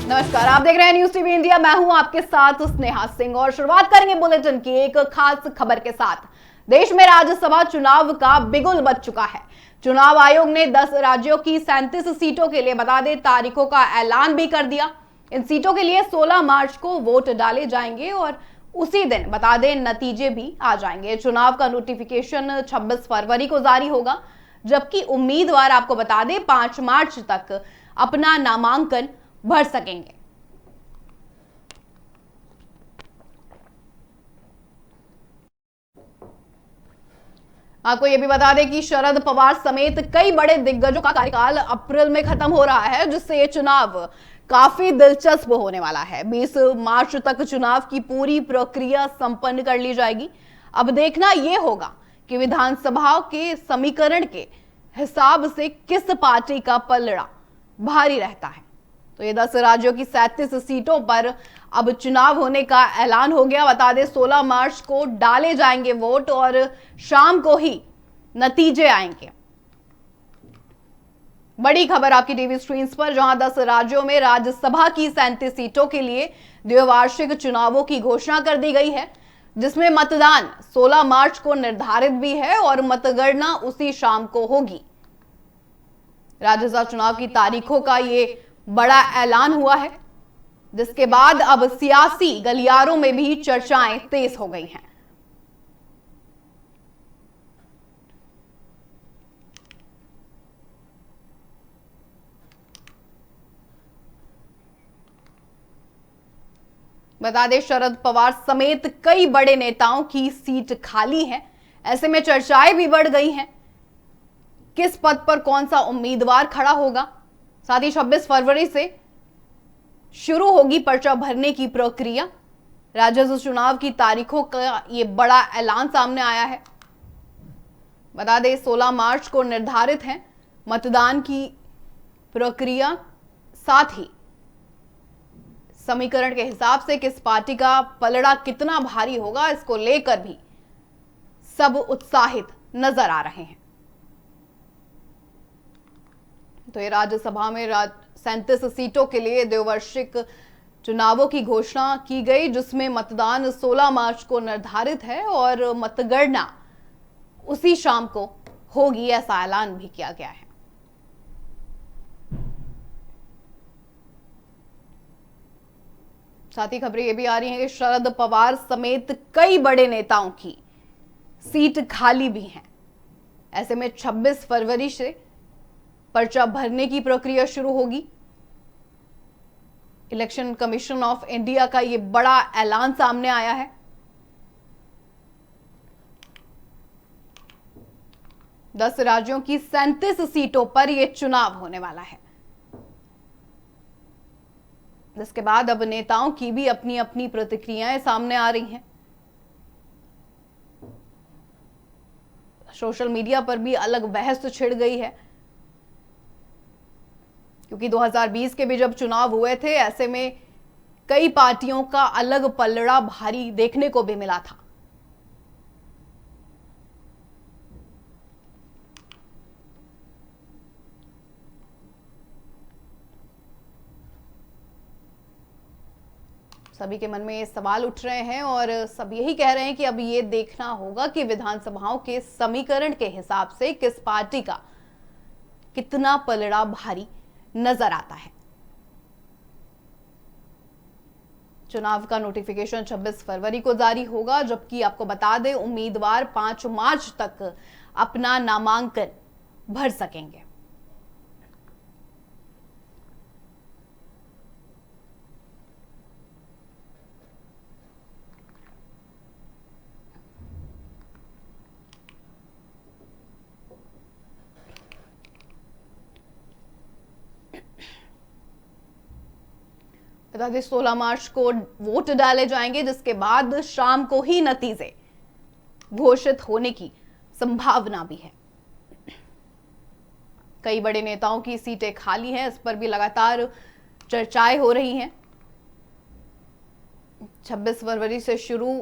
नमस्कार, आप देख रहे हैं न्यूज टीवी इंडिया। मैं हूं आपके साथ स्नेहा सिंह और शुरुआत करेंगे बुलेटिन की एक खास खबर के साथ। देश में राज्यसभा चुनाव का बिगुल बज चुका है। चुनाव आयोग ने 10 राज्यों की 37 सीटों के लिए बता दें तारीखों का ऐलान भी कर दिया। इन सीटों के लिए 16 मार्च को वोट डाले जाएंगे और उसी दिन बता दें नतीजे भी आ जाएंगे। चुनाव का नोटिफिकेशन 26 फरवरी को जारी होगा, जबकि उम्मीदवार आपको बता दें 5 मार्च तक अपना नामांकन भर सकेंगे। आपको यह भी बता दें कि शरद पवार समेत कई बड़े दिग्गजों का कार्यकाल अप्रैल में खत्म हो रहा है, जिससे ये चुनाव काफी दिलचस्प होने वाला है। 20 मार्च तक चुनाव की पूरी प्रक्रिया संपन्न कर ली जाएगी। अब देखना यह होगा कि विधानसभा के समीकरण के हिसाब से किस पार्टी का पलड़ा भारी रहता है। तो ये 10 राज्यों की 37 सीटों पर अब चुनाव होने का ऐलान हो गया। बता दें 16 मार्च को डाले जाएंगे वोट और शाम को ही नतीजे आएंगे। बड़ी खबर आपकी टीवी स्क्रीन पर, जहां 10 राज्यों में राज्यसभा की 37 सीटों के लिए द्विवार्षिक चुनावों की घोषणा कर दी गई है, जिसमें मतदान 16 मार्च को निर्धारित भी है और मतगणना उसी शाम को होगी। राज्यसभा चुनाव की तारीखों का ये बड़ा ऐलान हुआ है, जिसके बाद अब सियासी गलियारों में भी चर्चाएं तेज हो गई हैं। बता दें शरद पवार समेत कई बड़े नेताओं की सीट खाली है। ऐसे में चर्चाएं भी बढ़ गई हैं, किस पद पर कौन सा उम्मीदवार खड़ा होगा। साथ ही 26 फरवरी से शुरू होगी पर्चा भरने की प्रक्रिया। राज्यसभा चुनाव की तारीखों का ये बड़ा ऐलान सामने आया है। बता दें 16 मार्च को निर्धारित है मतदान की प्रक्रिया, साथ ही समीकरण के हिसाब से किस पार्टी का पलड़ा कितना भारी होगा, इसको लेकर भी सब उत्साहित नजर आ रहे हैं। तो ये राज्यसभा में 37 सीटों के लिए द्विवार्षिक चुनावों की घोषणा की गई, जिसमें मतदान 16 मार्च को निर्धारित है और मतगणना उसी शाम को होगी, ऐसा ऐलान भी किया गया है। साथ ही खबरें ये भी आ रही हैं कि शरद पवार समेत कई बड़े नेताओं की सीट खाली भी हैं। ऐसे में 26 फरवरी से पर्चा भरने की प्रक्रिया शुरू होगी। इलेक्शन कमीशन ऑफ इंडिया का यह बड़ा ऐलान सामने आया है। दस राज्यों की 37 सीटों पर यह चुनाव होने वाला है, जिसके बाद अब नेताओं की भी अपनी अपनी प्रतिक्रियाएं सामने आ रही हैं। सोशल मीडिया पर भी अलग बहस छिड़ गई है, क्योंकि 2020 के भी जब चुनाव हुए थे, ऐसे में कई पार्टियों का अलग पलड़ा भारी देखने को भी मिला था। सभी के मन में ये सवाल उठ रहे हैं और सब यही कह रहे हैं कि अब ये देखना होगा कि विधानसभाओं के समीकरण के हिसाब से किस पार्टी का कितना पलड़ा भारी नजर आता है। चुनाव का नोटिफिकेशन 26 फरवरी को जारी होगा, जबकि आपको बता दें उम्मीदवार 5 मार्च तक अपना नामांकन भर सकेंगे। बता दें 16 मार्च को वोट डाले जाएंगे, जिसके बाद शाम को ही नतीजे घोषित होने की संभावना भी है। कई बड़े नेताओं की सीटें खाली हैं, इस पर भी लगातार चर्चाएं हो रही हैं। 26 फरवरी से शुरू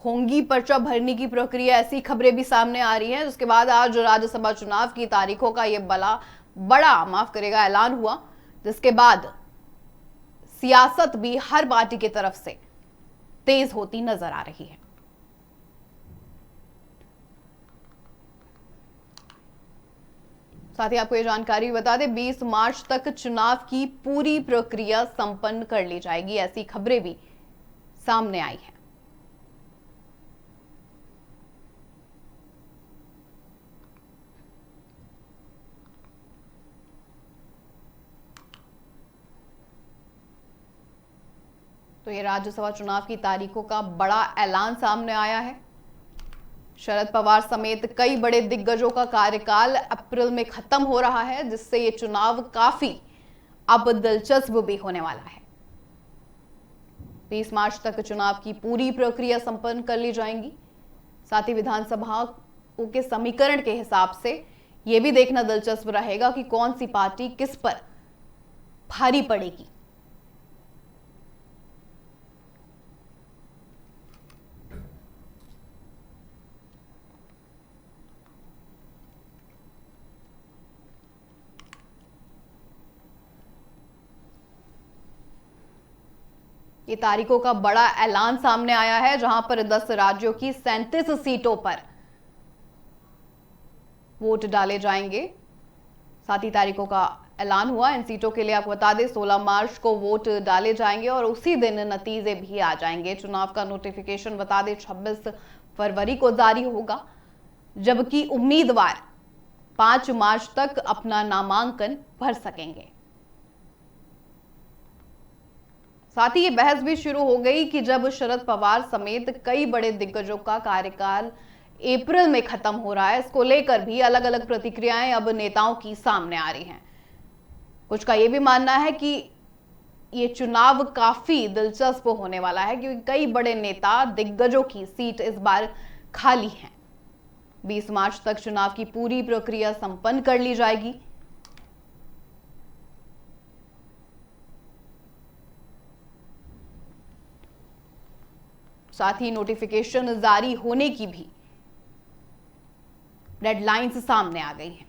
होंगी पर्चा भरने की प्रक्रिया, ऐसी खबरें भी सामने आ रही हैं। उसके बाद आज राज्यसभा चुनाव की तारीखों का यह बड़ा ऐलान हुआ, जिसके बाद सियासत भी हर पार्टी की तरफ से तेज होती नजर आ रही है। साथ ही आपको यह जानकारी बता दें, 20 मार्च तक चुनाव की पूरी प्रक्रिया संपन्न कर ली जाएगी, ऐसी खबरें भी सामने आई हैं। तो ये राज्यसभा चुनाव की तारीखों का बड़ा ऐलान सामने आया है। शरद पवार समेत कई बड़े दिग्गजों का कार्यकाल अप्रैल में खत्म हो रहा है, जिससे ये चुनाव काफी अब दिलचस्प भी होने वाला है। 20 मार्च तक चुनाव की पूरी प्रक्रिया संपन्न कर ली जाएगी। साथ ही विधानसभा के समीकरण के हिसाब से यह भी देखना दिलचस्प रहेगा कि कौन सी पार्टी किस पर भारी पड़ेगी। ये तारीखों का बड़ा ऐलान सामने आया है, जहां पर 10 राज्यों की 37 सीटों पर वोट डाले जाएंगे। साथ ही तारीखों का ऐलान हुआ। इन सीटों के लिए आपको बता दें 16 मार्च को वोट डाले जाएंगे और उसी दिन नतीजे भी आ जाएंगे। चुनाव का नोटिफिकेशन बता दें 26 फरवरी को जारी होगा, जबकि उम्मीदवार 5 मार्च तक अपना नामांकन भर सकेंगे। साथ ही ये बहस भी शुरू हो गई कि जब शरद पवार समेत कई बड़े दिग्गजों का कार्यकाल अप्रैल में खत्म हो रहा है, इसको लेकर भी अलग अलग प्रतिक्रियाएं अब नेताओं की सामने आ रही हैं। कुछ का यह भी मानना है कि ये चुनाव काफी दिलचस्प होने वाला है, क्योंकि कई बड़े नेता दिग्गजों की सीट इस बार खाली है। 20 मार्च तक चुनाव की पूरी प्रक्रिया संपन्न कर ली जाएगी। साथ ही नोटिफिकेशन जारी होने की भी डेडलाइंस सामने आ गई हैं।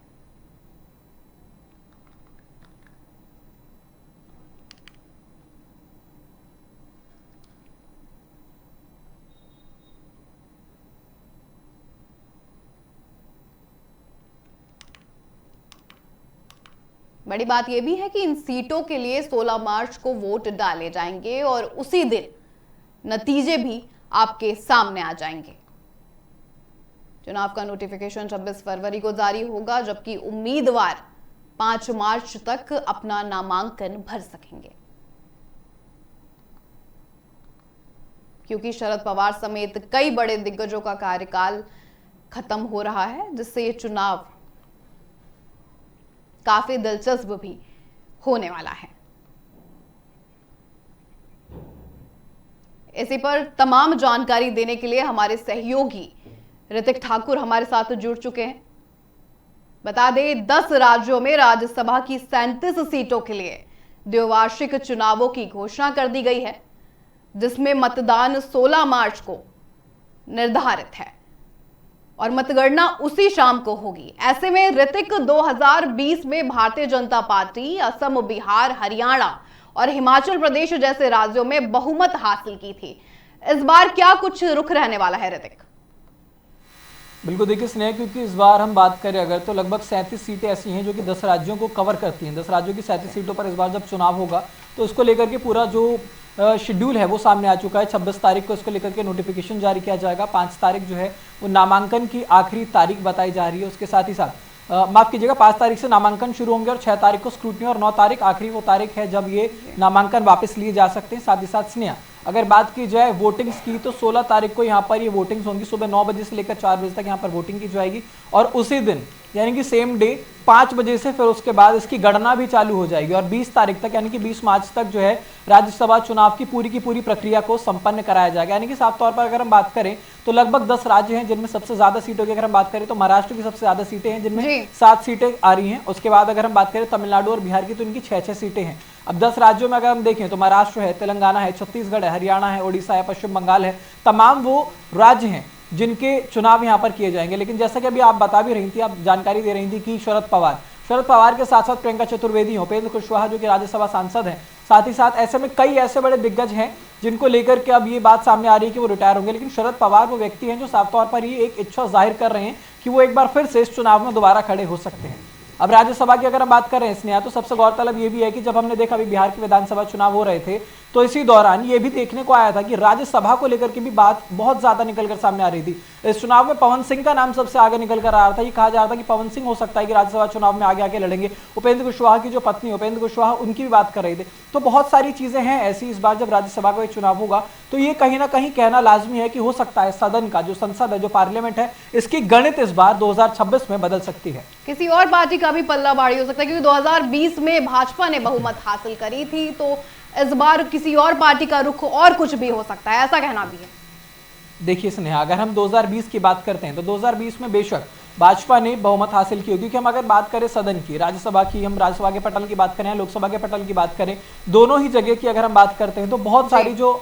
बड़ी बात यह भी है कि इन सीटों के लिए 16 मार्च को वोट डाले जाएंगे और उसी दिन नतीजे भी आपके सामने आ जाएंगे। चुनाव का नोटिफिकेशन 26 फरवरी को जारी होगा, जबकि उम्मीदवार 5 मार्च तक अपना नामांकन भर सकेंगे। क्योंकि शरद पवार समेत कई बड़े दिग्गजों का कार्यकाल खत्म हो रहा है, जिससे ये चुनाव काफी दिलचस्प भी होने वाला है। इसी पर तमाम जानकारी देने के लिए हमारे सहयोगी ऋतिक ठाकुर हमारे साथ जुड़ चुके हैं। बता दें 10 राज्यों में राज्यसभा की 37 सीटों के लिए द्विवार्षिक चुनावों की घोषणा कर दी गई है, जिसमें मतदान 16 मार्च को निर्धारित है और मतगणना उसी शाम को होगी। ऐसे में ऋतिक 2020 में भारतीय जनता पार्टी असम, बिहार, हरियाणा और हिमाचल प्रदेश जैसे राज्यों में बहुमत हासिल की थी। इस बार क्या कुछ रुख रहने वाला है ऋतिक? बिल्कुल देखिए स्नेह, क्योंकि इस बार हम बात करें अगर तो लगभग 37 सीटें ऐसी हैं जो कि 10 राज्यों को कवर करती हैं। 10 राज्यों की 37 सीटों पर इस बार जब चुनाव होगा तो उसको लेकर के पूरा जो शेड्यूल है वो सामने आ चुका है। 26 तारीख को इसको लेकर के नोटिफिकेशन जारी किया जाएगा। 5 तारीख जो है वो नामांकन की आखिरी तारीख बताई जा रही है। उसके साथ ही साथ माफ कीजिएगा 5 तारीख से नामांकन शुरू होंगे और 6 तारीख को स्क्रूटनी और 9 तारीख आखिरी वो तारीख है जब ये नामांकन वापस लिए जा सकते हैं। साथ ही साथ स्नेहा अगर बात की जाए वोटिंग्स की तो 16 तारीख को यहाँ पर ये वोटिंग्स होंगी। सुबह 9 बजे से लेकर 4 बजे तक यहाँ पर वोटिंग की जाएगी और उसी दिन यानी कि सेम डे 5 बजे से फिर उसके बाद इसकी गणना भी चालू हो जाएगी और 20 तारीख तक यानी कि 20 मार्च तक जो है राज्यसभा चुनाव की पूरी प्रक्रिया को संपन्न कराया जाएगा। यानी कि साफ तौर पर अगर हम बात करें तो लगभग 10 राज्य हैं जिनमें सबसे ज्यादा सीटों की अगर हम बात करें तो महाराष्ट्र की सबसे ज्यादा सीटें हैं जिनमें 7 सीटें आ रही हैं। उसके बाद अगर हम बात करें तमिलनाडु और बिहार की तो इनकी 6-6 सीटें हैं। अब 10 राज्यों में अगर हम देखें तो महाराष्ट्र है, तेलंगाना है, छत्तीसगढ़ है, हरियाणा है, ओडिशा है, पश्चिम बंगाल है, तमाम वो राज्य हैं जिनके चुनाव यहाँ पर किए जाएंगे। लेकिन जैसा कि अभी आप बता भी रही थी, आप जानकारी दे रही थी कि शरद पवार के साथ साथ प्रियंका चतुर्वेदी, उपेंद्र कुशवाहा जो कि राज्यसभा सांसद हैं, साथ ही साथ ऐसे में कई ऐसे बड़े दिग्गज हैं जिनको लेकर के अब ये बात सामने आ रही है कि वो रिटायर होंगे, लेकिन शरद पवार वो व्यक्ति हैं जो साफ तौर पर ये एक इच्छा जाहिर कर रहे हैं कि वो एक बार फिर से इस चुनाव में दोबारा खड़े हो सकते हैं। अब राज्यसभा की अगर हम बात करें स्नेहा, तो सबसे गौरतलब ये भी है कि जब हमने देखा अभी बिहार के विधानसभा चुनाव हो रहे थे तो इसी दौरान ये भी देखने को आया था कि राज्यसभा को लेकर के भी बात बहुत ज्यादा निकल कर सामने आ रही थी। इस चुनाव में पवन सिंह का नाम सबसे आगे निकल कर आ रहा था। ये कहा जा रहा था कि पवन सिंह हो सकता है कि राज्यसभा चुनाव में आगे आके लड़ेंगे। उपेंद्र कुशवाहा की जो पत्नी उपेंद्र कुशवाहा, उनकी भी बात कर रहे थे। तो बहुत सारी चीजें हैं ऐसी इस बार जब राज्यसभा का चुनाव होगा तो ये कहीं ना कहीं कहना लाजमी है कि हो सकता है सदन का जो संसद है, जो पार्लियामेंट है, इसकी गणित इस बार 2026 में बदल सकती है। किसी और पार्टी का भी पल्ला भारी हो सकता है, क्योंकि 2020 में भाजपा ने बहुमत हासिल करी थी, तो इस बार किसी और पार्टी का रुख और कुछ भी हो सकता है, ऐसा कहना भी है। देखिए स्नेहा, अगर हम 2020 की बात करते हैं तो 2020 में बेशक भाजपा ने बहुमत हासिल की होगी, क्योंकि हम अगर बात करें सदन की, राज्यसभा की, हम राज्यसभा के पटल की बात करें, लोकसभा के पटल की बात करें, दोनों ही जगह की अगर हम बात करते हैं तो बहुत सारी जो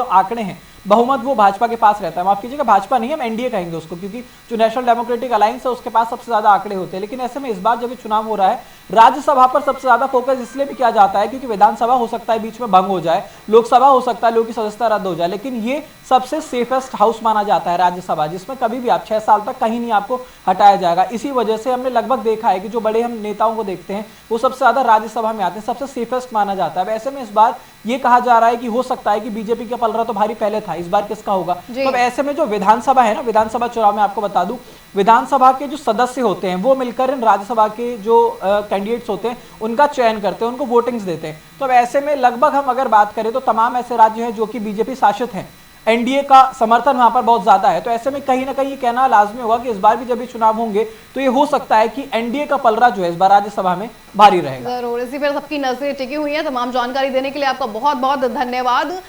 आंकड़े हैं, बहुमत वो भाजपा के पास रहता है। माफ कीजिएगा, भाजपा नहीं, हम एनडीए कहेंगे उसको, क्योंकि जो नेशनल डेमोक्रेटिक अलायंस है उसके पास सबसे ज्यादा आंकड़े होते हैं। लेकिन ऐसे में इस बार जब चुनाव हो रहा है, राज्यसभा पर सबसे ज्यादा फोकस इसलिए भी किया जाता है क्योंकि विधानसभा हो सकता है बीच में भंग हो जाए, लोकसभा हो सकता है लोगों की सदस्यता रद्द हो जाए, लेकिन ये सबसे सेफेस्ट हाउस माना जाता है राज्यसभा, जिसमें कभी भी आप 6 साल तक कहीं नहीं आपको हटाया जाएगा। इसी वजह से हमने लगभग देखा है कि जो बड़े हम नेताओं को देखते हैं वो सबसे ज्यादा राज्यसभा में आते हैं, सबसे सेफेस्ट माना जाता है। ऐसे में इस बार ये कहा जा रहा है कि हो सकता है कि बीजेपी का पलड़ा तो भारी पहले था, इस बार किसका होगा। तो अब ऐसे में जो विधानसभा है ना, विधानसभा चुनाव में आपको बता दूं, विधानसभा के जो सदस्य होते हैं वो मिलकर इन राज्यसभा के जो कैंडिडेट्स होते हैं उनका चयन करते हैं, उनको वोटिंग्स देते हैं। तो अब ऐसे में लगभग हम अगर बात करें तो तमाम ऐसे राज्य हैं जो कि बीजेपी शासित हैं, एनडीए का समर्थन वहां पर बहुत ज्यादा है। तो ऐसे में कहीं ना कहीं ये कहना लाजमी होगा कि इस बार भी जब ये चुनाव होंगे तो ये हो सकता है कि एनडीए का पलड़ा जो है इस बार राज्यसभा में भारी रहेगा। जरूर, इसी पर सबकी नजरें टिकी हुई है। तमाम जानकारी देने के लिए आपका बहुत बहुत धन्यवाद।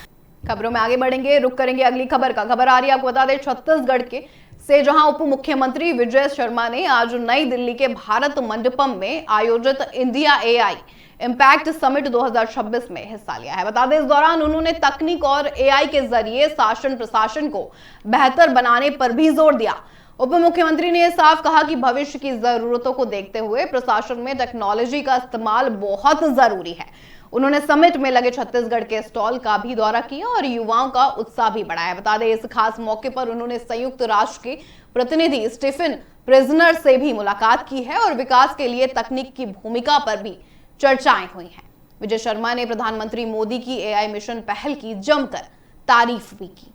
खबरों में आगे बढ़ेंगे, रुक करेंगे अगली खबर का। खबर आ रही है, आपको बता दें, छत्तीसगढ़ के से, जहां उप मुख्यमंत्री विजय शर्मा ने आज नई दिल्ली के भारत मंडपम में आयोजित इंडिया एआई इम्पैक्ट समिट 2026 में हिस्सा लिया है। बता दें, इस दौरान उन्होंने तकनीक और एआई के जरिए शासन प्रशासन को बेहतर बनाने पर भी जोर दिया। उप मुख्यमंत्री ने साफ कहा कि भविष्य की जरूरतों को देखते हुए प्रशासन में टेक्नोलॉजी का इस्तेमाल बहुत जरूरी है। उन्होंने समिट में लगे छत्तीसगढ़ के स्टॉल का भी दौरा किया और युवाओं का उत्साह भी बढ़ाया। बता दें, इस खास मौके पर उन्होंने संयुक्त राष्ट्र के प्रतिनिधि स्टीफन प्रिजनर से भी मुलाकात की है और विकास के लिए तकनीक की भूमिका पर भी चर्चाएं हुई हैं। विजय शर्मा ने प्रधानमंत्री मोदी की एआई मिशन पहल की जमकर तारीफ भी की।